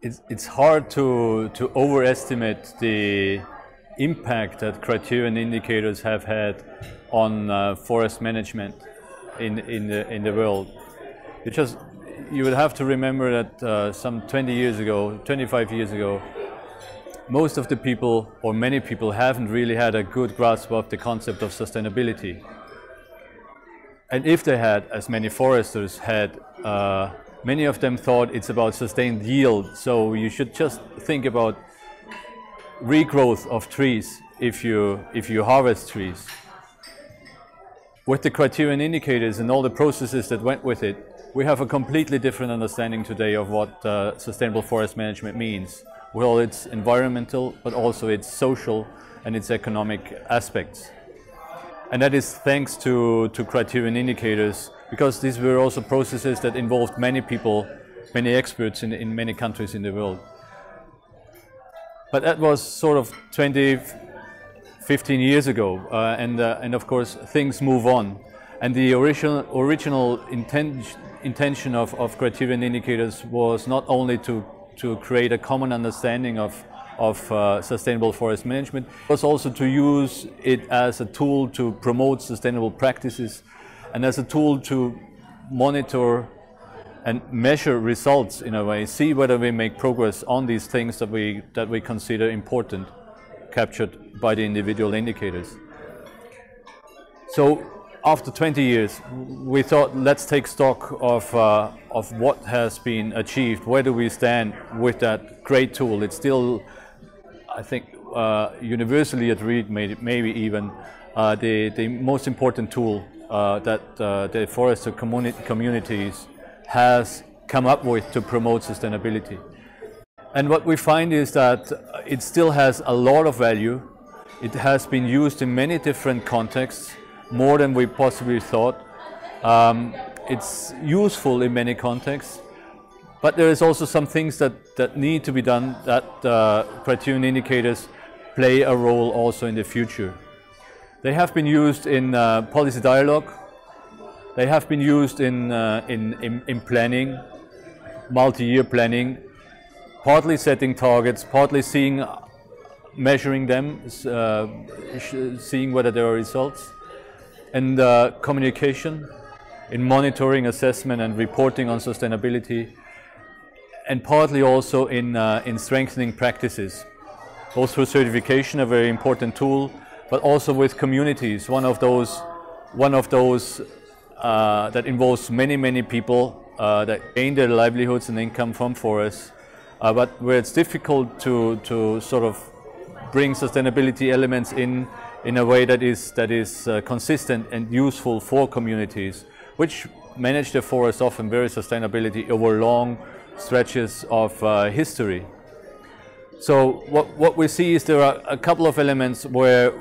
It's hard to overestimate the impact that criterion indicators have had on forest management in the world. You would have to remember that some 20 years ago, 25 years ago, most of the people, or many people, haven't really had a good grasp of the concept of sustainability. And if they had, as many foresters had, many of them thought it's about sustained yield, so you should just think about regrowth of trees if you harvest trees. With the criterion indicators and all the processes that went with it, we have a completely different understanding today of what sustainable forest management means. Well, it's environmental, but also its social and its economic aspects. And that is thanks to criterion indicators, because these were also processes that involved many people, many experts in many countries in the world. But that was sort of 15 years ago, and of course things move on. And the original intention of criterion indicators was not only to create a common understanding of sustainable forest management, it was also to use it as a tool to promote sustainable practices and as a tool to monitor and measure results in a way, see whether we make progress on these things that we consider important, captured by the individual indicators. So after 20 years, we thought, let's take stock of what has been achieved. Where do we stand with that great tool? It's still, I think, universally agreed, maybe even the most important tool that the forester communities has come up with to promote sustainability. And what we find is that it still has a lot of value. It has been used in many different contexts, more than we possibly thought. It's useful in many contexts, but there is also some things that need to be done, that criterion indicators play a role also in the future. They have been used in policy dialogue. They have been used in planning, multi-year planning, partly setting targets, partly measuring them, seeing whether there are results, and communication, in monitoring, assessment and reporting on sustainability, and partly also in strengthening practices, both through certification, a very important tool, but also with communities, one of those that involves many people that gain their livelihoods and income from forests, but where it's difficult to sort of bring sustainability elements in a way that is consistent and useful for communities, which manage their forests often very sustainability over long stretches of history. So what we see is there are a couple of elements where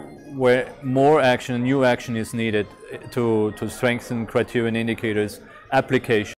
more action, new action is needed to strengthen criterion indicators application.